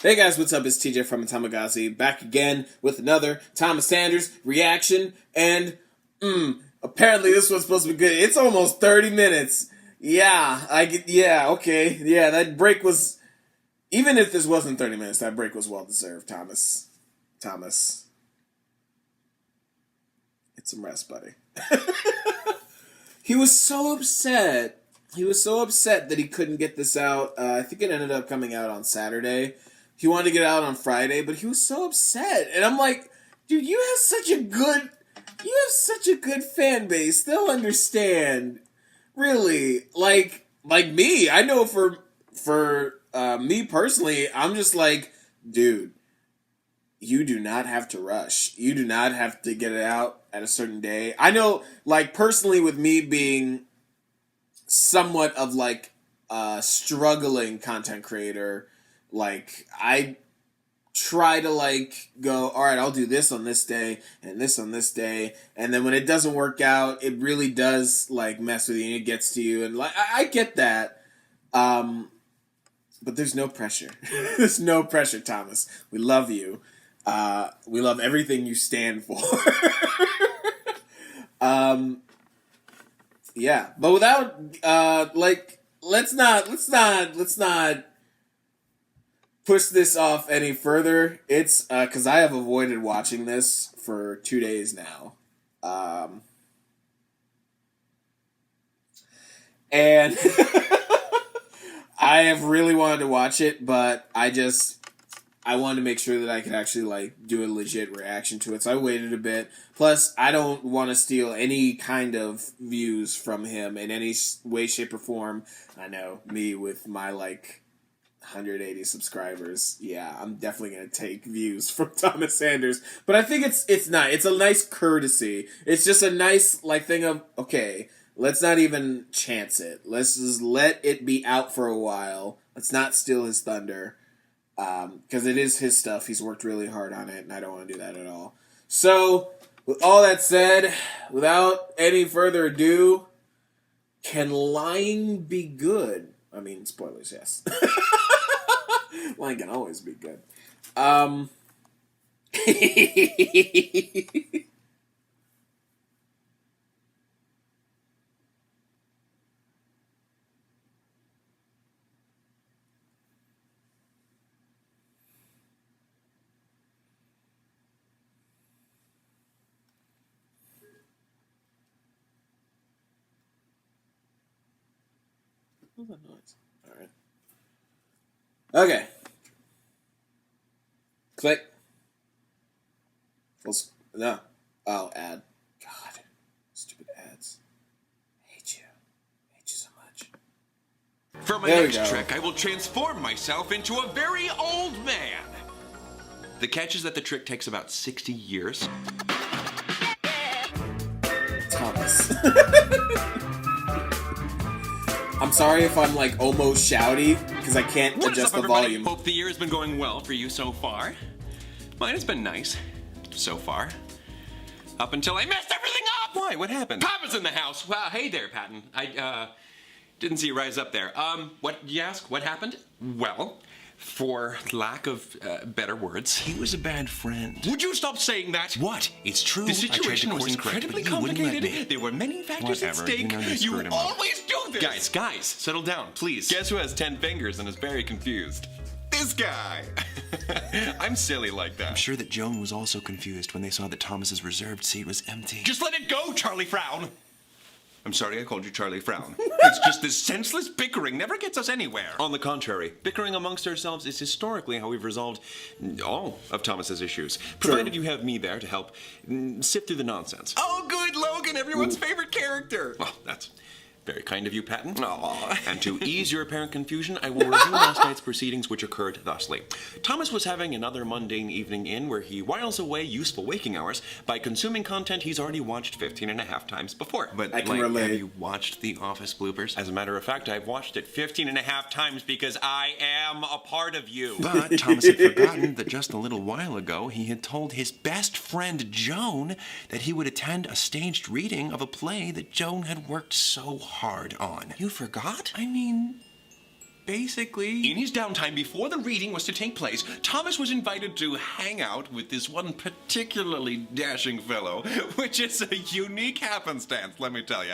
Hey guys, what's up? It's TJ from ATomiGazi, back again with another Thomas Sanders reaction, and apparently this one's supposed to be good. It's almost 30 minutes. Okay. That break was, even if this wasn't 30 minutes, that break was well deserved, Thomas. Get some rest, buddy. He was so upset. He was so upset that he couldn't get this out. I think it ended up coming out on Saturday. He wanted to get it out on Friday, but he was so upset. And I'm like, dude, you have such a good fan base. They'll understand. Really. Like me. I know for me personally, I'm just like, dude, you do not have to rush. You do not have to get it out at a certain day. I know, like, personally with me being somewhat of like a struggling content creator, like, I try to, like, go, all right, I'll do this on this day and this on this day. And then when it doesn't work out, it really does, like, mess with you and it gets to you. And, like, I get that. But there's no pressure. There's no pressure, Thomas. We love you. We love everything you stand for. Yeah. But without, let's not push this off any further. It's because I have avoided watching this for 2 days now, and I have really wanted to watch it, but I wanted to make sure that I could actually, like, do a legit reaction to it, so I waited a bit. Plus, I don't want to steal any kind of views from him in any way, shape, or form. I know, me with my, like, 180 subscribers. Yeah, I'm definitely going to take views from Thomas Sanders. But I think it's nice. It's a nice courtesy. It's just a nice, like, thing of, okay, let's not even chance it. Let's just let it be out for a while. Let's not steal his thunder. Because it is his stuff. He's worked really hard on it, and I don't want to do that at all. So, with all that said, without any further ado, can lying be good? I mean, spoilers, yes. Lying can always be good. What's that noise? Alright. Okay. Click. No. Oh, ad. God. Stupid ads. I hate you. I hate you so much. For my next trick, I will transform myself into a very old man. The catch is that the trick takes about 60 years. Thomas. I'm sorry if I'm, like, almost shouty, because I can't adjust the volume. Hope the year has been going well for you so far. Mine has been nice. So far. Up until I messed everything up! Why? What happened? Papa's in the house! Well, hey there, Patton. I, didn't see you rise up there. What, you ask? What happened? Well, for lack of, better words, he was a bad friend. Would you stop saying that? What? It's true. The situation was incredibly complicated. There were many factors at stake. You always do this! Guys, settle down, please. Guess who has 10 fingers and is very confused? This guy! I'm silly like that. I'm sure that Joan was also confused when they saw that Thomas's reserved seat was empty. Just let it go, Charlie Frown! I'm sorry I called you Charlie Frown. It's just this senseless bickering never gets us anywhere. On the contrary, bickering amongst ourselves is historically how we've resolved all of Thomas's issues. Provided you have me there to help sift through the nonsense. Oh, good, Logan, everyone's favorite character. Well, that's Very kind of you, Patton. Aw. And to ease your apparent confusion, I will review last night's proceedings, which occurred thusly. Thomas was having another mundane evening in where he whiles away useful waking hours by consuming content he's already watched 15 and a half times before. But, I can relate. have you watched The Office bloopers? As a matter of fact, I've watched it 15 and a half times because I am a part of you. But Thomas had forgotten that just a little while ago he had told his best friend Joan that he would attend a staged reading of a play that Joan had worked so hard on. You forgot? I mean, basically... In his downtime before the reading was to take place, Thomas was invited to hang out with this one particularly dashing fellow, which is a unique happenstance, let me tell you.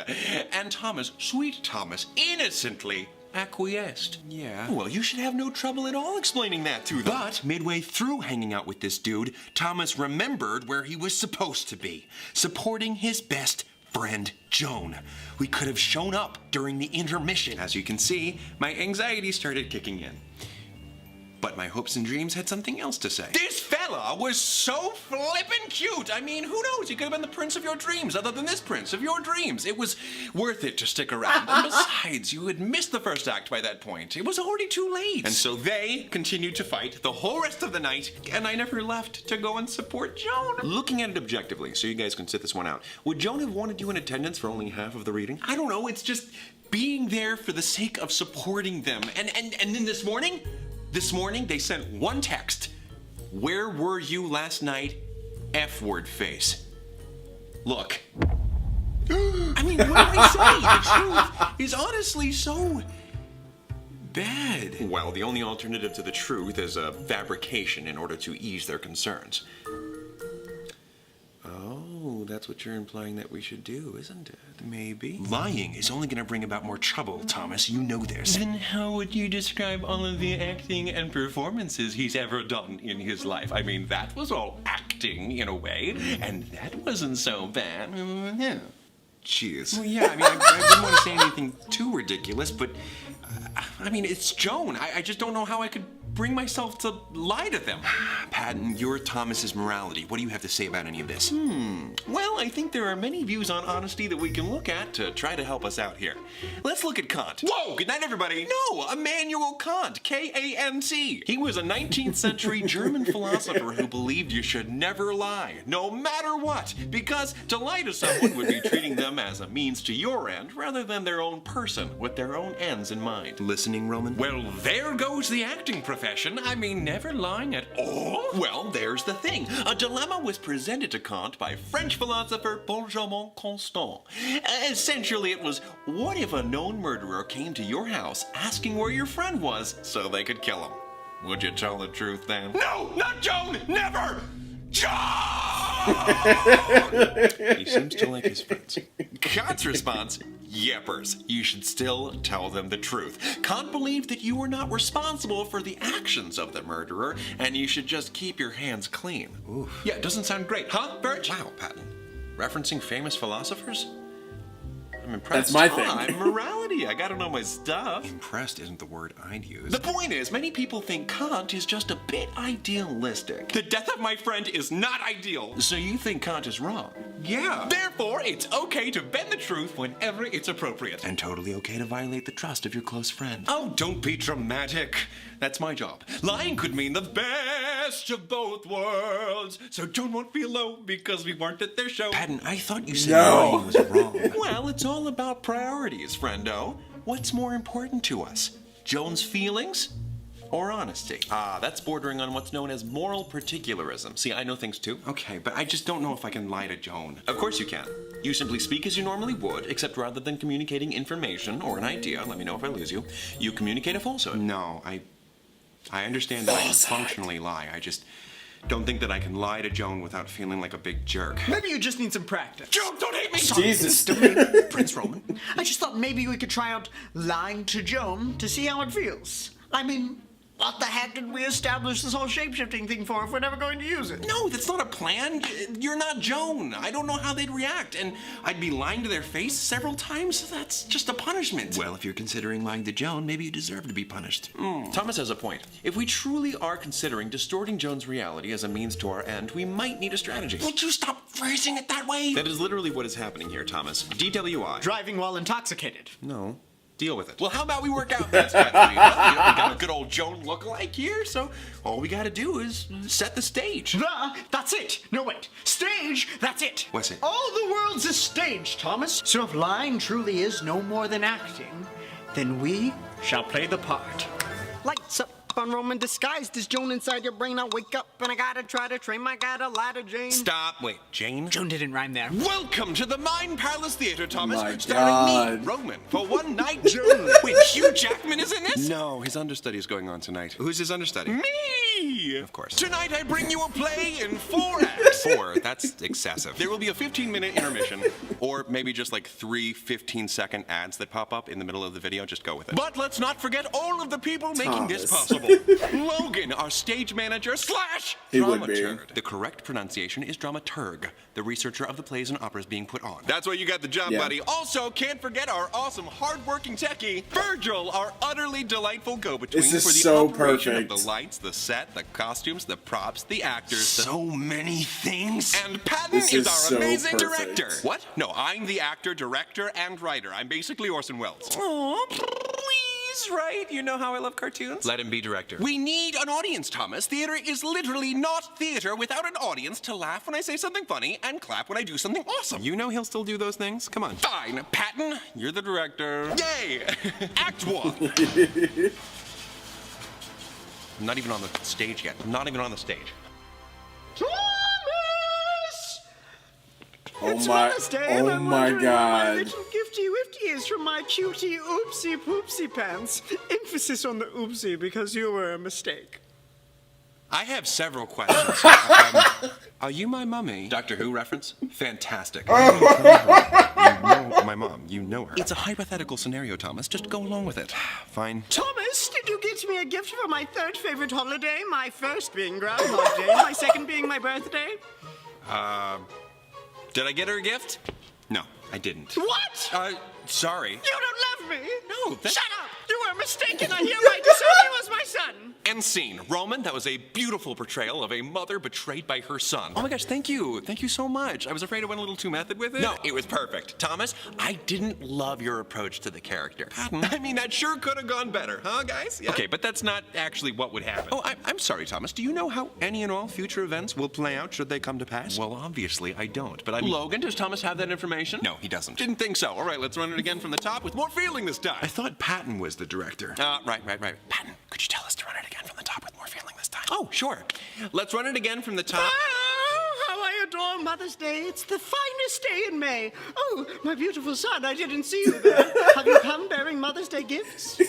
And Thomas, sweet Thomas, innocently acquiesced. Yeah. Well, you should have no trouble at all explaining that to them. But midway through hanging out with this dude, Thomas remembered where he was supposed to be, supporting his best friend Joan. We could have shown up during the intermission. As you can see, my anxiety started kicking in. But my hopes and dreams had something else to say. This fella was so flippin' cute. I mean, who knows? He could have been the prince of your dreams, other than this prince of your dreams. It was worth it to stick around. And besides, you had missed the first act by that point. It was already too late. And so they continued to fight the whole rest of the night, and I never left to go and support Joan. Looking at it objectively, so you guys can sit this one out, would Joan have wanted you in attendance for only half of the reading? I don't know, it's just being there for the sake of supporting them. And then this morning they sent one text. Where were you last night? F-word face. Look. I mean, what do I say? The truth is honestly so bad. Well, the only alternative to the truth is a fabrication in order to ease their concerns. Oh, that's what you're implying that we should do, isn't it? Maybe. Lying is only going to bring about more trouble, Thomas. You know this. Then how would you describe all of the acting and performances he's ever done in his life? I mean, that was all acting in a way, and that wasn't so bad. Jeez. Well, yeah, I mean, I didn't want to say anything too ridiculous, but I mean, it's Joan. I just don't know how I could bring myself to lie to them. Patton, you're Thomas's morality. What do you have to say about any of this? Well, I think there are many views on honesty that we can look at to try to help us out here. Let's look at Kant. Whoa, good night, everybody. No, Immanuel Kant, K-A-N-T. He was a 19th century German philosopher who believed you should never lie, no matter what, because to lie to someone would be treating them as a means to your end rather than their own person with their own ends in mind. Listening, Roman? Well, there goes the acting profession. I mean, never lying at all. Well, there's the thing. A dilemma was presented to Kant by French philosopher Benjamin Constant. Essentially, it was, what if a known murderer came to your house asking where your friend was so they could kill him? Would you tell the truth then? No, not Joan! Never! Joan! He seems to like his friends. Kant's response, Yepers, you should still tell them the truth. Kant believed that you were not responsible for the actions of the murderer, and you should just keep your hands clean. Oof. Yeah, doesn't sound great, huh, Birch? Wow, Patton. Referencing famous philosophers? I'm impressed. That's my thing. I'm morality. I gotta know my stuff. Impressed isn't the word I'd use. The point is, many people think Kant is just a bit idealistic. The death of my friend is not ideal. So you think Kant is wrong? Yeah. Therefore, it's okay to bend the truth whenever it's appropriate. And totally okay to violate the trust of your close friend. Oh, don't be dramatic. That's my job. Lying could mean the best of both worlds. So Joan won't feel low because we weren't at their show. Patton, I thought you said No. lying was wrong. Well, it's all about priorities, friendo. What's more important to us? Joan's feelings or honesty? Ah, that's bordering on what's known as moral particularism. See, I know things too. Okay, but I just don't know if I can lie to Joan. Of course you can. You simply speak as you normally would, except rather than communicating information or an idea, let me know if I lose you, you communicate a falsehood. No, I understand that I can functionally lie. I just don't think that I can lie to Joan without feeling like a big jerk. Maybe you just need some practice. Joan, don't hate me. Jesus. Prince Roman? I just thought maybe we could try out lying to Joan to see how it feels. I mean, what the heck did we establish this whole shape-shifting thing for if we're never going to use it? No, that's not a plan. You're not Joan. I don't know how they'd react, and I'd be lying to their face several times. That's just a punishment. Well, if you're considering lying to Joan, maybe you deserve to be punished. Thomas has a point. If we truly are considering distorting Joan's reality as a means to our end, we might need a strategy. Would you stop phrasing it that way? That is literally what is happening here, Thomas. DWI. Driving while intoxicated. No. Deal with it. Well, how about we work out that strategy? Huh? We got a good old Joan lookalike here, so all we gotta do is set the stage. That's it. No, wait. Stage, that's it. What's it? All the world's a stage, Thomas. So if lying truly is no more than acting, then we shall play the part. Lights up on Roman disguised as Joan inside your brain. I wake up and I gotta try to train my guy to lie to Jane. Stop. Wait, Jane? Joan didn't rhyme there. Welcome to the Mind Palace Theater, Thomas. My starring me, God. Roman, for one night, Joan. Wait, Hugh Jackman is in this? No, his understudy is going on tonight. Who's his understudy? Me! Of course. Tonight I bring you a play in 4 acts. 4, that's excessive. There will be a 15-minute intermission, or maybe just like 3 15-second ads that pop up in the middle of the video. Just go with it. But let's not forget all of the people making this Thomas. possible. Logan, our stage manager / He would be. dramaturg. The correct pronunciation is dramaturg, the researcher of the plays and operas being put on. That's why you got the job, Yeah. buddy. Also, can't forget our awesome, hard-working techie, Virgil, our utterly delightful go-between This is for the so operation perfect. of the lights, the set, the costumes, the props, the actors. So many things. And Patton This is is our so amazing perfect. director. What? No, I'm the actor, director, and writer. I'm basically Orson Welles. Oh, please, right? You know how I love cartoons? Let him be director. We need an audience, Thomas. Theater is literally not theater without an audience to laugh when I say something funny and clap when I do something awesome. You know he'll still do those things? Come on. Fine, Patton, you're the director. Yay! Act 1. I'm not even on the stage yet. I'm not even on the stage. Thomas! Oh my, and oh I'm my wondering where my God. little gifty-wifty is from my cutie oopsie-poopsie pants. Emphasis on the oopsie because you were a mistake. I have several questions. Are you my mummy? Doctor Who reference? Fantastic. You know my mom. You know her. It's a hypothetical scenario, Thomas. Just go along with it. Fine. Thomas, did you get me a gift for my 3rd favorite holiday? My first being Groundhog Day, my 2nd being my birthday? Did I get her a gift? No, I didn't. What? Sorry. You don't love me? No, that- Shut up! You were mistaken. I hereby disown you as my son. End scene. Roman, that was a beautiful portrayal of a mother betrayed by her son. Oh my gosh, thank you. Thank you so much. I was afraid I went a little too method with it. No, it was perfect. Thomas, I didn't love your approach to the character. Patton, I mean, that sure could have gone better, huh, guys? Yeah. Okay, but that's not actually what would happen. Oh, I'm sorry, Thomas. Do you know how any and all future events will play out should they come to pass? Well, obviously, I don't, but I'm... Logan, does Thomas have that information? No, he doesn't. Didn't think so. All right, let's run it again from the top with more feeling this time. I thought Patton was the director. Right. Patton, could you tell us to run it again from the top with more feeling this time? Oh, sure. Let's run it again from the top. Oh, how I adore Mother's Day. It's the finest day in May. Oh, my beautiful son, I didn't see you there. Have you come bearing Mother's Day gifts?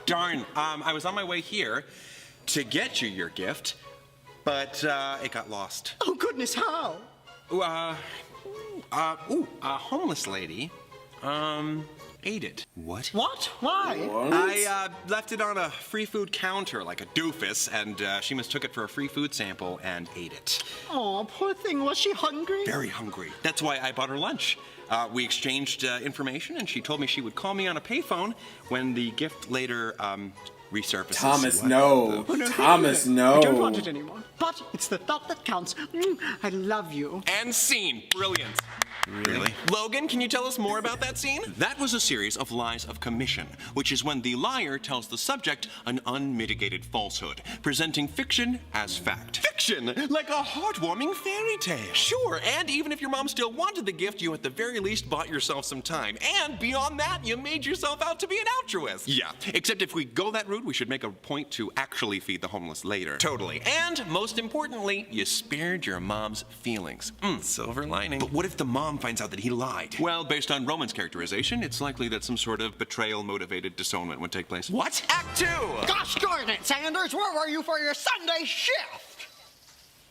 Darn. I was on my way here to get you your gift, but it got lost. Oh, goodness, how? A homeless lady, ate it. What? What? Why? I left it on a free food counter like a doofus, and she mistook it for a free food sample and ate it. Oh, poor thing. Was she hungry? Very hungry. That's why I bought her lunch. We exchanged information, and she told me she would call me on a payphone when the gift later resurfaces. Thomas, What no. Oh, no, Thomas, I no. don't want it anymore. But it's the thought that counts. I love you. And scene. Brilliant. Really? Logan, can you tell us more about that scene? That was a series of lies of commission, which is when the liar tells the subject an unmitigated falsehood, presenting fiction as fact. Fiction? Like a heartwarming fairy tale. Sure, and even if your mom still wanted the gift, you at the very least bought yourself some time. And beyond that, you made yourself out to be an altruist. Yeah, except if we go that route, we should make a point to actually feed the homeless later. Totally. And most importantly, you spared your mom's feelings. Silver lining. But what if the mom finds out that he lied? Well, based on Roman's characterization, it's likely that some sort of betrayal-motivated disownment would take place. What? Act 2! Gosh darn it, Sanders, where were you for your Sunday shift?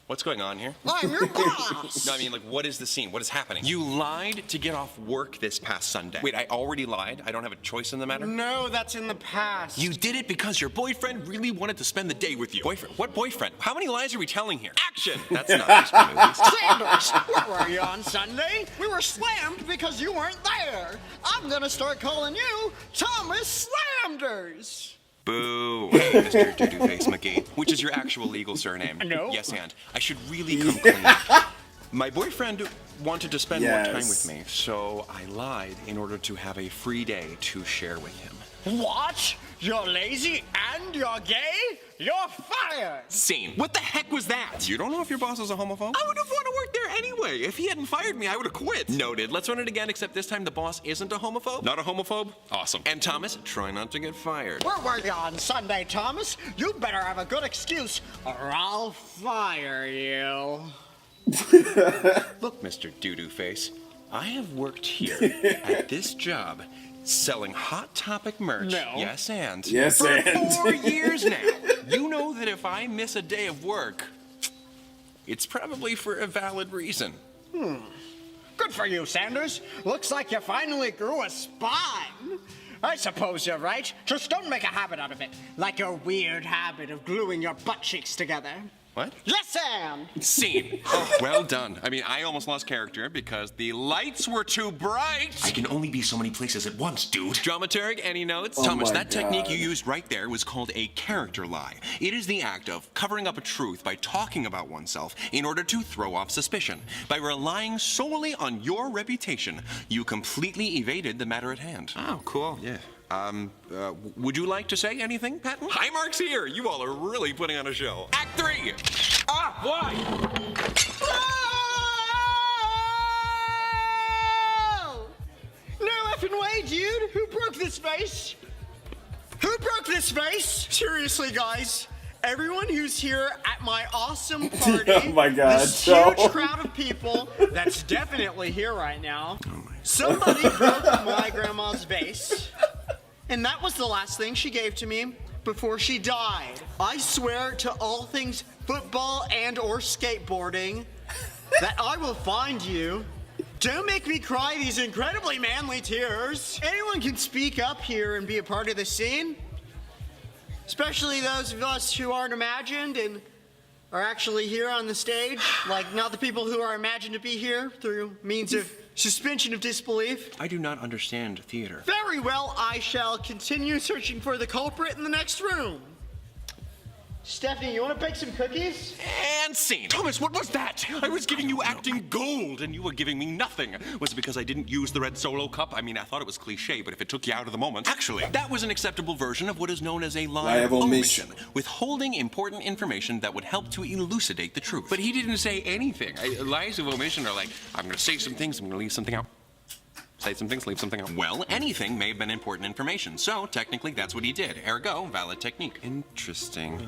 What's going on here? I'm your boss. No, I mean, like, what is the scene? What is happening? You lied to get off work this past Sunday. Wait, I already lied? I don't have a choice in the matter? No, that's in the past. You did it because your boyfriend really wanted to spend the day with you. Boyfriend? What boyfriend? How many lies are we telling here? Action! That's not just movies. Sanders, where were you on Sunday? We were slammed because you weren't there. I'm gonna start calling you Thomas Slamders. Boo. Hey, Mr. Doo-Doo-Face McGee, which is your actual legal surname. No. Yes, and I should really come clean. My boyfriend wanted to spend more time with me, so I lied in order to have a free day to share with him. What? You're lazy and you're gay? You're fired! Scene. What the heck was that? You don't know if your boss is a homophobe? I would have wanted to work there anyway. If he hadn't fired me, I would have quit. Noted. Let's run it again, except this time the boss isn't a homophobe. Not a homophobe? Awesome. And Thomas, try not to get fired. We're working on Sunday, Thomas. You better have a good excuse or I'll fire you. Look, Mr. Doo-Doo-Face, I have worked here at this job selling Hot Topic merch. No. Yes, and. Yes, for and. 4 years now. You know that if I miss a day of work, it's probably for a valid reason. Good for you, Sanders. Looks like you finally grew a spine. I suppose you're right. Just don't make a habit out of it. Like your weird habit of gluing your butt cheeks together. What? Yes, Sam! Scene. Oh, well done. I mean, I almost lost character because the lights were too bright. I can only be so many places at once, dude. Dramaturg, any notes? Oh Thomas, my that technique God. you used right there was called a character lie. It is the act of covering up a truth by talking about oneself in order to throw off suspicion. By relying solely on your reputation, you completely evaded the matter at hand. Oh, cool. Yeah. Would you like to say anything, Patton? Hi, Mark's here. You all are really putting on a show. Act 3! Ah, why? Oh! No effing way, dude! Who broke this vase? Who broke this vase? Seriously, guys. Everyone who's here at my awesome party, Oh my God, this Joe. huge crowd of people that's definitely here right now, somebody broke my grandma's vase, and that was the last thing she gave to me before she died. I swear to all things football and or skateboarding that I will find you. Don't make me cry these incredibly manly tears. Anyone can speak up here and be a part of the scene. Especially those of us who aren't imagined and are actually here on the stage. Like, not the people who are imagined to be here through means of suspension of disbelief. I do not understand theater. Very well, I shall continue searching for the culprit in the next room. Stephanie, you want to bake some cookies? And scene. Thomas, what was that? I was giving you acting gold, and you were giving me nothing. Was it because I didn't use the red Solo cup? I mean, I thought it was cliche, but if it took you out of the moment... Actually, that was an acceptable version of what is known as a lie of omission, withholding important information that would help to elucidate the truth. But he didn't say anything. Lies of omission are like, I'm going to say some things, I'm going to leave something out. Say some things, leave something out. Well, anything may have been important information, so technically that's what he did. Ergo, valid technique. Interesting.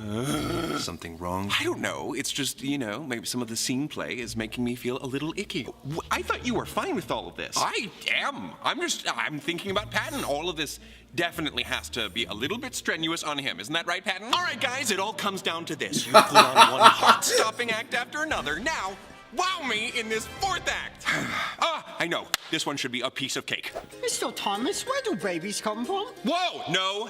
Something wrong? I don't know. It's just, you know, maybe some of the scene play is making me feel a little icky. I thought you were fine with all of this. I am. I'm thinking about Patton. All of this definitely has to be a little bit strenuous on him. Isn't that right, Patton? All right, guys, it all comes down to this. You put on one heart-stopping act after another. Now, wow me in this fourth act. I know. This one should be a piece of cake. Mr. Thomas, where do babies come from? Whoa!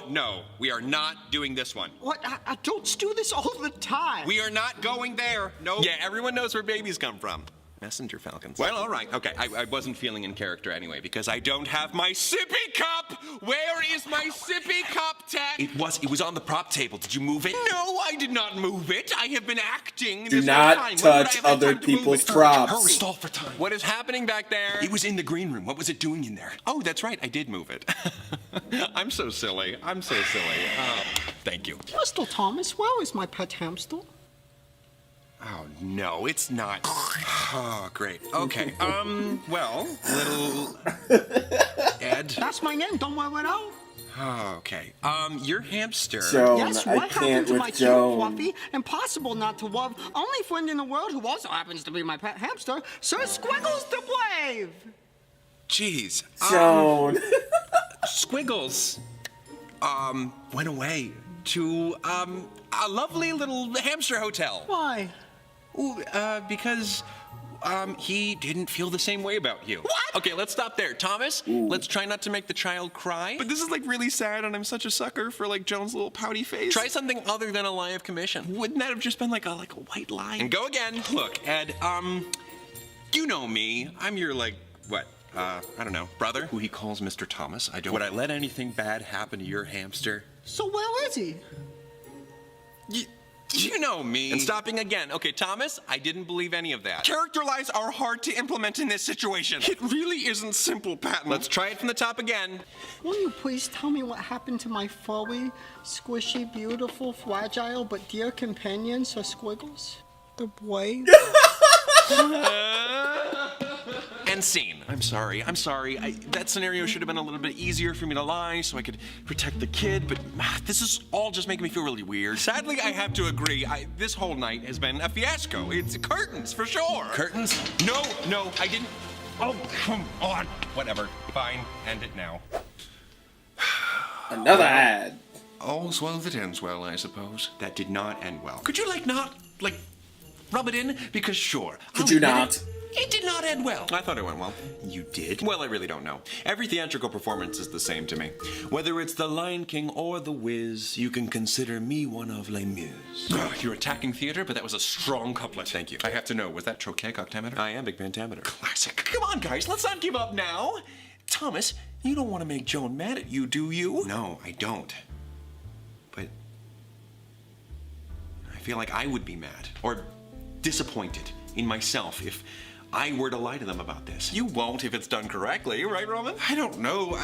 No. We are not doing this one. What? Adults do this all the time. We are not going there. No. Yeah, everyone knows where babies come from. Messenger Falcons. Well, all right. Okay, I wasn't feeling in character anyway because I don't have my sippy cup. Where is my sippy cup, Ted? It was on the prop table. Did you move it? No, I did not move it. I have been acting Do this not whole time. touch When would I have had other time to move people's it? props. Hurry, stall for time. What is happening back there? It was in the green room. What was it doing in there? Oh, that's right. I did move it. I'm so silly. Thank you. Mr. Thomas, where is my pet hamster? Oh, no, it's not. Oh, great. Okay, well, little Ed. That's my name, don't worry it out. Oh, okay. Your hamster. Joan, Yes, I what happened can't to my with cute, Joan. fluffy, impossible not to love, only friend in the world who also happens to be my pet hamster, Sir Squiggles the Brave? Jeez. Joan. Squiggles, went away to, a lovely little hamster hotel. Why? Ooh, because, he didn't feel the same way about you. What? Okay, let's stop there. Thomas, let's try not to make the child cry. But this is like really sad, and I'm such a sucker for like Joan's little pouty face. Try something other than a lie of commission. Wouldn't that have just been like a white lie? And go again. Look, Ed, you know me. I'm your, like, what, I don't know, brother, who he calls Mr. Thomas. Would I let anything bad happen to your hamster? So where is he? You know me. And stopping again. Okay, Thomas, I didn't believe any of that. Character lies are hard to implement in this situation. It really isn't simple, Patton. Let's try it from the top again. Will you please tell me what happened to my furry, squishy, beautiful, fragile, but dear companion, Sir Squiggles? The boy? And scene. I'm sorry. That scenario should have been a little bit easier for me to lie so I could protect the kid, but this is all just making me feel really weird. Sadly, I have to agree. This whole night has been a fiasco. It's curtains, for sure. Curtains? No, I didn't. Oh, come on. Whatever. Fine. End it now. Another ad. All's well that ends well, I suppose. That did not end well. Could you, not rub it in? Because sure. Could you not? It did not end well. I thought it went well. You did? Well, I really don't know. Every theatrical performance is the same to me. Whether it's The Lion King or The Wiz, you can consider me one of les muses. You're attacking theater, but that was a strong couplet. Thank you. I have to know, was that trochaic octameter? I am big pentameter. Classic. Come on, guys, let's not give up now. Thomas, you don't want to make Joan mad at you, do you? No, I don't. But I feel like I would be mad or disappointed in myself if I were to lie to them about this. You won't if it's done correctly, right, Roman? I don't know.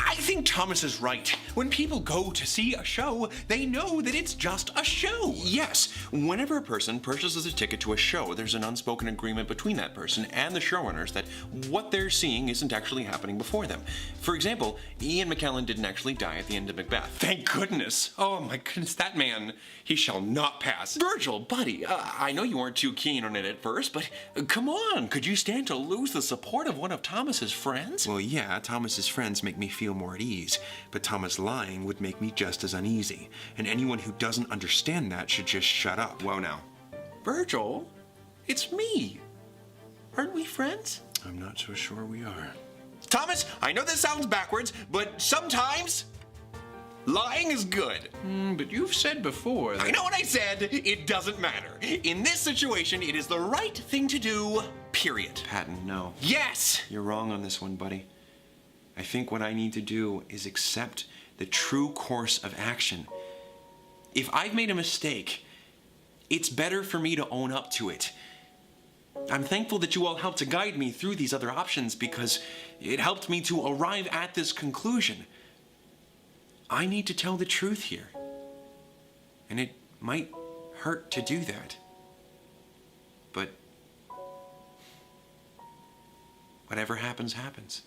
I think Thomas is right. When people go to see a show, they know that it's just a show. Yes. Whenever a person purchases a ticket to a show, there's an unspoken agreement between that person and the showrunners that what they're seeing isn't actually happening before them. For example, Ian McKellen didn't actually die at the end of Macbeth. Thank goodness. Oh my goodness, that man, he shall not pass. Virgil, buddy, I know you weren't too keen on it at first, but come on, could you stand to lose the support of one of Thomas's friends? Well, yeah, Thomas's friends make me feel more at ease, but Thomas lying would make me just as uneasy, and anyone who doesn't understand that should just shut up. Whoa now. Virgil, it's me. Aren't we friends? I'm not so sure we are. Thomas, I know this sounds backwards, but sometimes lying is good. But you've said before that... I know what I said. It doesn't matter. In this situation, it is the right thing to do, period. Patton, no. Yes! You're wrong on this one, buddy. I think what I need to do is accept the true course of action. If I've made a mistake, it's better for me to own up to it. I'm thankful that you all helped to guide me through these other options because it helped me to arrive at this conclusion. I need to tell the truth here. And it might hurt to do that. But whatever happens, happens.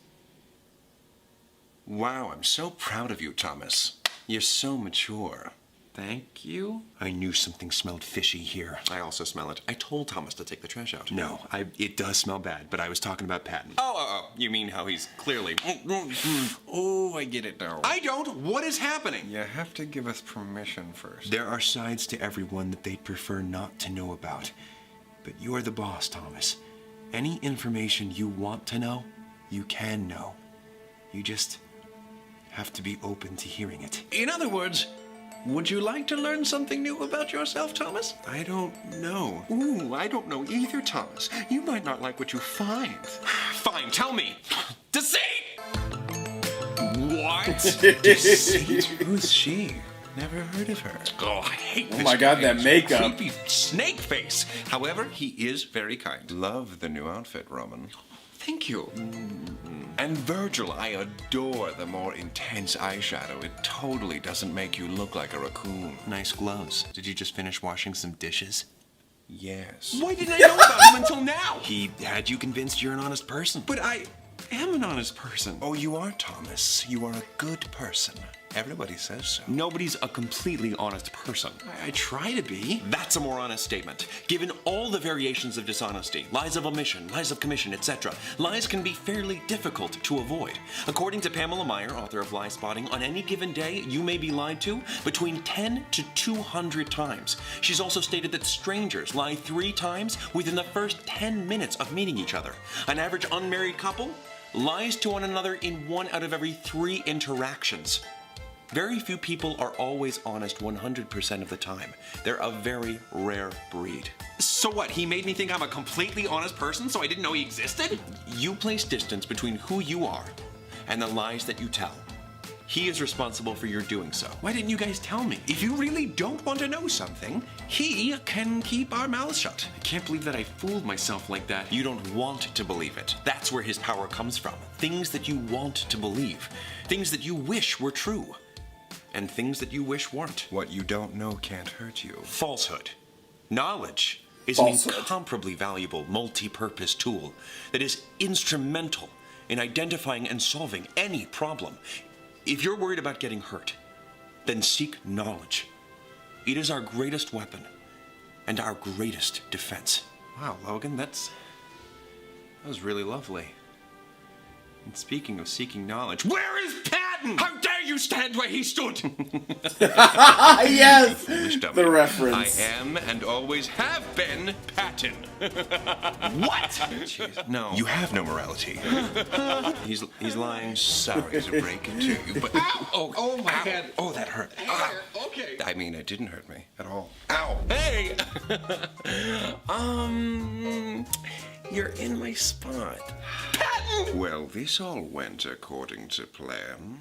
Wow, I'm so proud of you, Thomas. You're so mature. Thank you. I knew something smelled fishy here. I also smell it. I told Thomas to take the trash out. No, it does smell bad, but I was talking about Patton. Oh, you mean how he's clearly... Oh, I get it now. I don't. What is happening? You have to give us permission first. There are sides to everyone that they'd prefer not to know about. But you're the boss, Thomas. Any information you want to know, you can know. You just have to be open to hearing it. In other words, would you like to learn something new about yourself, Thomas? I don't know. Ooh, I don't know either, Thomas. You might not like what you find. Fine, tell me. Deceit! What? Deceit? Who's she? Never heard of her. Oh, I hate this. Oh my God, that makeup. Creepy snake face. However, he is very kind. Love the new outfit, Roman. Thank you. And Virgil, I adore the more intense eyeshadow. It totally doesn't make you look like a raccoon. Nice gloves. Did you just finish washing some dishes? Yes. Why didn't I know about him until now? He had you convinced you're an honest person. But I am an honest person. Oh, you are, Thomas. You are a good person. Everybody says so. Nobody's a completely honest person. I try to be. That's a more honest statement. Given all the variations of dishonesty, lies of omission, lies of commission, etc., lies can be fairly difficult to avoid. According to Pamela Meyer, author of Lie Spotting, on any given day, you may be lied to between 10 to 200 times. She's also stated that strangers lie 3 times within the first 10 minutes of meeting each other. An average unmarried couple lies to one another in 1 out of every 3 interactions. Very few people are always honest 100% of the time. They're a very rare breed. So what, he made me think I'm a completely honest person, so I didn't know he existed? You place distance between who you are and the lies that you tell. He is responsible for your doing so. Why didn't you guys tell me? If you really don't want to know something, he can keep our mouths shut. I can't believe that I fooled myself like that. You don't want to believe it. That's where his power comes from. Things that you want to believe. Things that you wish were true. And things that you wish weren't. What you don't know can't hurt you. Falsehood. Knowledge is Falsehood. an incomparably valuable multi-purpose tool that is instrumental in identifying and solving any problem. If you're worried about getting hurt, then seek knowledge. It is our greatest weapon and our greatest defense. Wow, Logan, that was really lovely. And speaking of seeking knowledge, where is Patton? How dare you stand where he stood? Yes! Foolish dummy. The reference. I am and always have been Patton. What? Jeez, no. You have no morality. He's lying. Sorry to break it to you, but Oh, my head. Oh, that hurt. Okay. I mean, it didn't hurt me at all. Ow. Hey! You're in my spot. Patton! Well, this all went according to plan.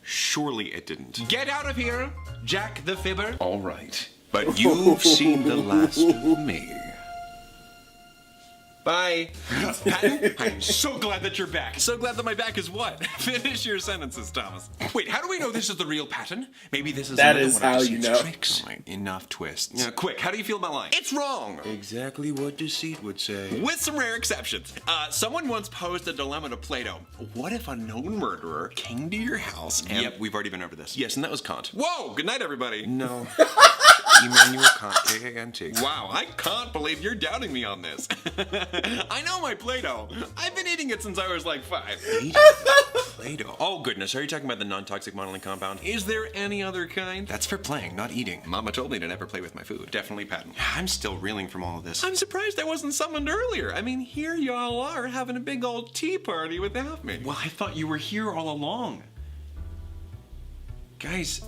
Surely it didn't. Get out of here, Jack the Fibber. All right. But you've seen the last of me. Bye. Patton, I'm so glad that you're back. So glad that my back is what? Finish your sentences, Thomas. Wait, how do we know this is the real Patton? Maybe this is That another is one of how Deceit's you know. tricks. All right, enough twists. Yeah, quick, how do you feel about lying? It's wrong. Exactly what Deceit would say. With some rare exceptions. Someone once posed a dilemma to Plato. What if a known murderer came to your house and... Yep, we've already been over this. Yes, and that was Kant. Whoa, good night, everybody. No. Immanuel Kant, K-A-N-T. Wow, I can't believe you're doubting me on this. I know my Play-Doh. I've been eating it since I was like 5. Play-Doh. Oh, goodness. Are you talking about the non-toxic modeling compound? Is there any other kind? That's for playing, not eating. Mama told me to never play with my food. Definitely Patton. I'm still reeling from all of this. I'm surprised I wasn't summoned earlier. I mean, here y'all are having a big old tea party without me. Well, I thought you were here all along. Guys,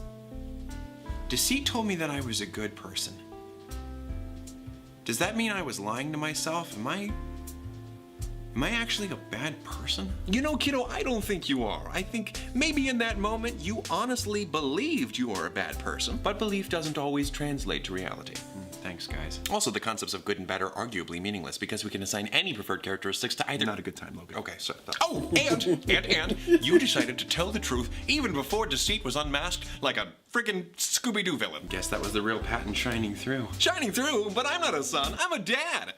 Deceit told me that I was a good person. Does that mean I was lying to myself? Am I actually a bad person? You know, kiddo, I don't think you are. I think maybe in that moment you honestly believed you were a bad person. But belief doesn't always translate to reality. Thanks, guys. Also, the concepts of good and bad are arguably meaningless because we can assign any preferred characteristics to either. Not a good time, Logan. Okay, so. Oh, and you decided to tell the truth even before Deceit was unmasked like a friggin' Scooby-Doo villain. Guess that was the real Patton shining through. Shining through? But I'm not a son, I'm a dad.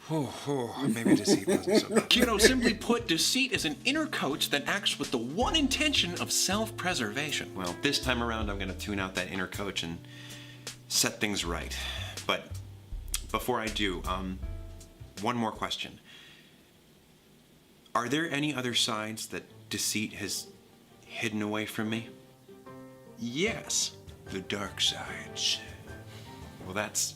Maybe Deceit wasn't so bad. Kiddo, simply put, Deceit is an inner coach that acts with the one intention of self-preservation. Well, this time around I'm gonna tune out that inner coach and set things right. But before I do, one more question. Are there any other sides that Deceit has hidden away from me? Yes. The dark sides. Well, that's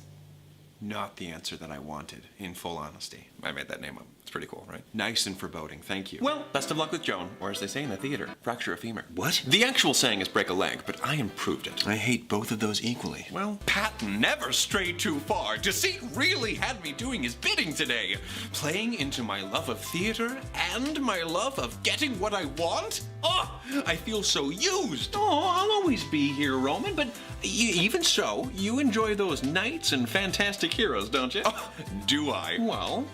not the answer that I wanted, in full honesty. I made that name up. It's pretty cool, right? Nice and foreboding, thank you. Well, best of luck with Joan, or as they say in the theater, fracture a femur. What? The actual saying is break a leg, but I improved it. I hate both of those equally. Well, Patton never strayed too far. Deceit really had me doing his bidding today. Playing into my love of theater and my love of getting what I want. Oh, I feel so used. Oh, I'll always be here, Roman, but even so, you enjoy those knights and fantastic heroes, don't you? Oh, do I? Well,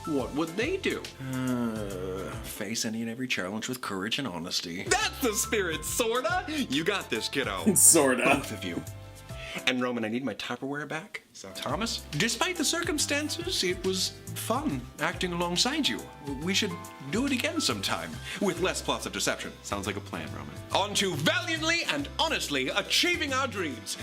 what would they do? Face any and every challenge with courage and honesty. That's the spirit, sorta. You got this, kiddo. Sorta. Both of you. And Roman, I need my Tupperware back. So, Thomas, despite the circumstances, it was fun acting alongside you. We should do it again sometime, with less plots of deception. Sounds like a plan, Roman. On to valiantly and honestly achieving our dreams.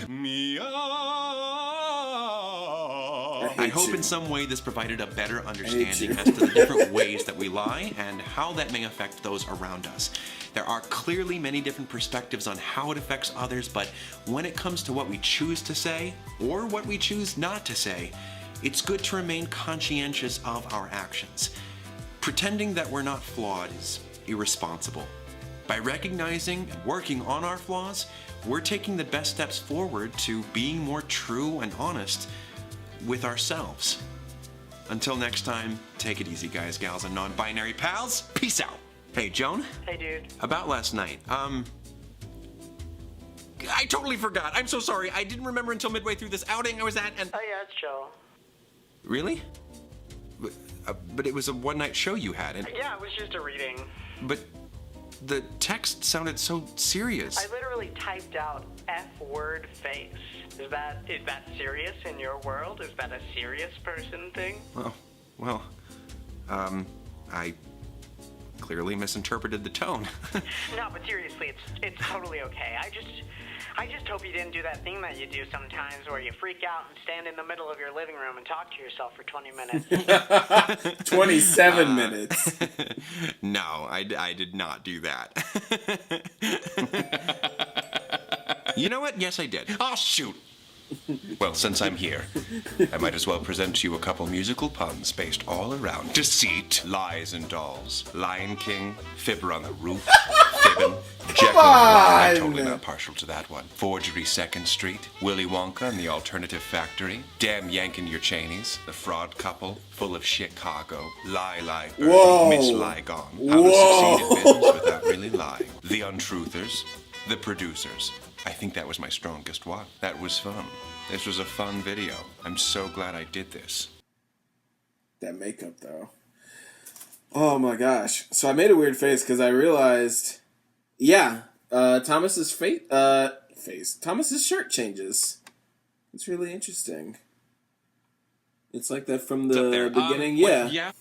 I hope in some way this provided a better understanding as to the different ways that we lie and how that may affect those around us. There are clearly many different perspectives on how it affects others, but when it comes to what we choose to say or what we choose not to say, it's good to remain conscientious of our actions. Pretending that we're not flawed is irresponsible. By recognizing and working on our flaws, we're taking the best steps forward to being more true and honest with ourselves. Until next time, take it easy, guys, gals, and non-binary pals. Peace out. Hey, Joan? Hey, dude. About last night, I totally forgot. I'm so sorry. I didn't remember until midway through this outing I was at, and... Oh, yeah, it's Joe. Really? But it was a one-night show you had, and... Yeah, it was just a reading. But the text sounded so serious. I literally typed out F-word face. Is that serious in your world? Is that a serious person thing? Well, I clearly misinterpreted the tone. No, but seriously, it's totally okay. I just hope you didn't do that thing that you do sometimes where you freak out and stand in the middle of your living room and talk to yourself for 20 minutes. 27 minutes. No, I did not do that. You know what? Yes, I did. Oh, shoot. Well, since I'm here, I might as well present to you a couple musical puns based all around deceit, lies and dolls, Lion King, Fibber on the Roof, Fibbin', Jekyll and Hyde. I'm totally not partial to that one. Forgery 2nd Street, Willy Wonka and the Alternative Factory, Damn Yankin' Your Cheneys, The Fraud Couple, Full of Chicago, Lie Birdie, Whoa. Mitch Ligon, How to Succeed in Business Without Really Lying, The Untruthers, The Producers. I think that was my strongest one. That was fun. This was a fun video. I'm so glad I did this. That makeup, though. Oh my gosh. So I made a weird face because I realized, Thomas's Thomas's shirt changes. It's really interesting. It's like that from the beginning. Yeah.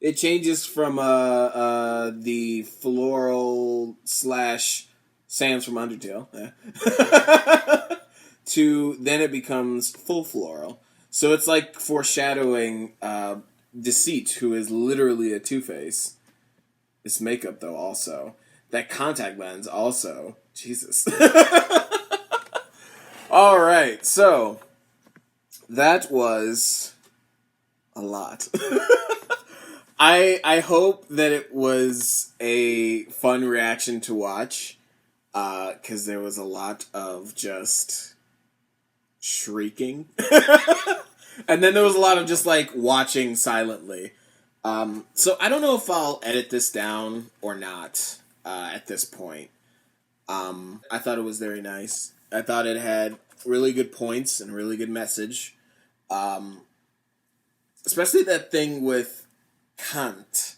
It changes from the floral / Sans from Undertale to then it becomes full floral. So it's like foreshadowing Deceit, who is literally a Two-Face. This makeup, though, also. That contact lens, also. Jesus. All right, so that was a lot. I hope that it was a fun reaction to watch. Because there was a lot of just shrieking. And then there was a lot of just, like, watching silently. So I don't know if I'll edit this down or not at this point. I thought it was very nice. I thought it had really good points and a really good message. Especially that thing with cunt.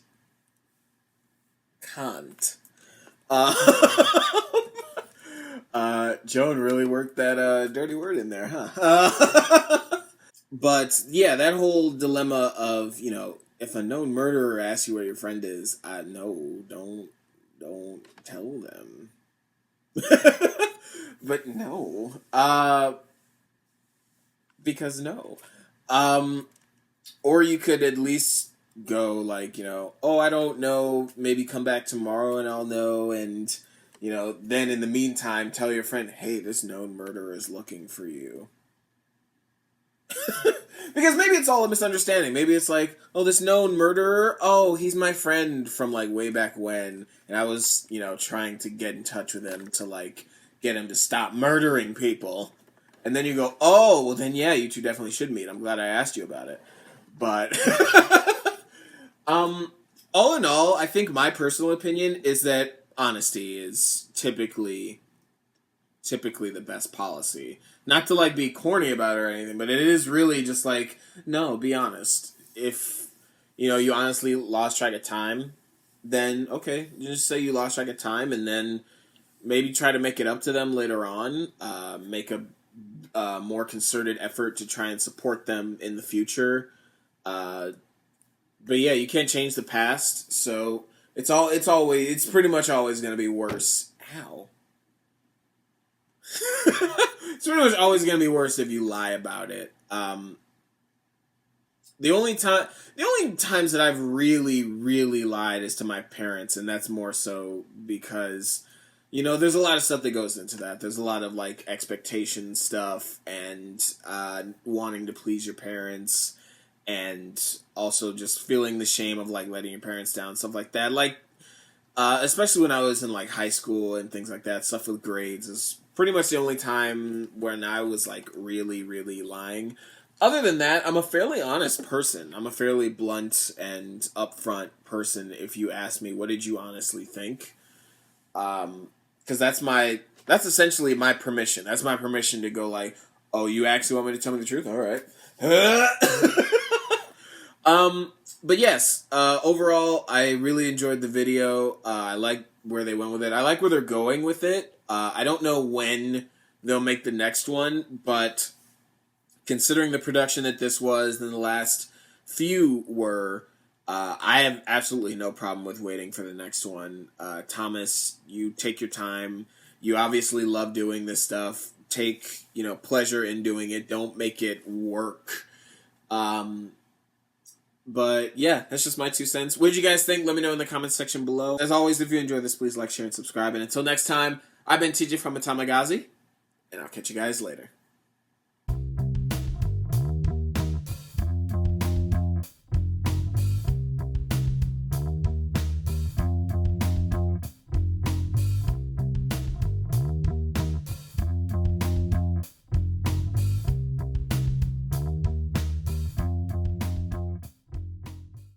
Joan really worked that dirty word in there, huh? But yeah, that whole dilemma of, if a known murderer asks you where your friend is, no, don't tell them. But no, because no. Or you could at least go like, oh, I don't know, maybe come back tomorrow and I'll know, and then in the meantime, tell your friend, hey, this known murderer is looking for you. Because maybe it's all a misunderstanding. Maybe it's like, oh, this known murderer, oh, he's my friend from, like, way back when. And I was, trying to get in touch with him to, like, get him to stop murdering people. And then you go, oh, well, then, yeah, you two definitely should meet. I'm glad I asked you about it. But, all in all, I think my personal opinion is that honesty is typically the best policy. Not to, like, be corny about it or anything, but it is really just like, no, be honest. If, you honestly lost track of time, then, okay, just say you lost track of time, and then maybe try to make it up to them later on. Make a more concerted effort to try and support them in the future. But yeah, you can't change the past, so it's pretty much always going to be worse. Ow. It's pretty much always going to be worse if you lie about it. The only times that I've really, really lied is to my parents, and that's more so because, there's a lot of stuff that goes into that. There's a lot of, like, expectation stuff and wanting to please your parents, and also just feeling the shame of, like, letting your parents down, stuff like that. Like, especially when I was in like high school and things like that. Stuff with grades is pretty much the only time when I was like really, really lying. Other than that, I'm a fairly honest person. I'm a fairly blunt and upfront person. If you ask me, what did you honestly think? Because that's essentially my permission. That's my permission to go like, oh, you actually want me to tell me the truth? All right. But yes, overall, I really enjoyed the video. I like where they went with it. I like where they're going with it. I don't know when they'll make the next one, but considering the production that this was and the last few were, I have absolutely no problem with waiting for the next one. Thomas, you take your time. You obviously love doing this stuff. Take, pleasure in doing it. Don't make it work. But yeah, that's just my 2 cents. What did you guys think? Let me know in the comments section below. As always, if you enjoyed this, please like, share, and subscribe. And until next time, I've been TJ from ATomiGazi, and I'll catch you guys later.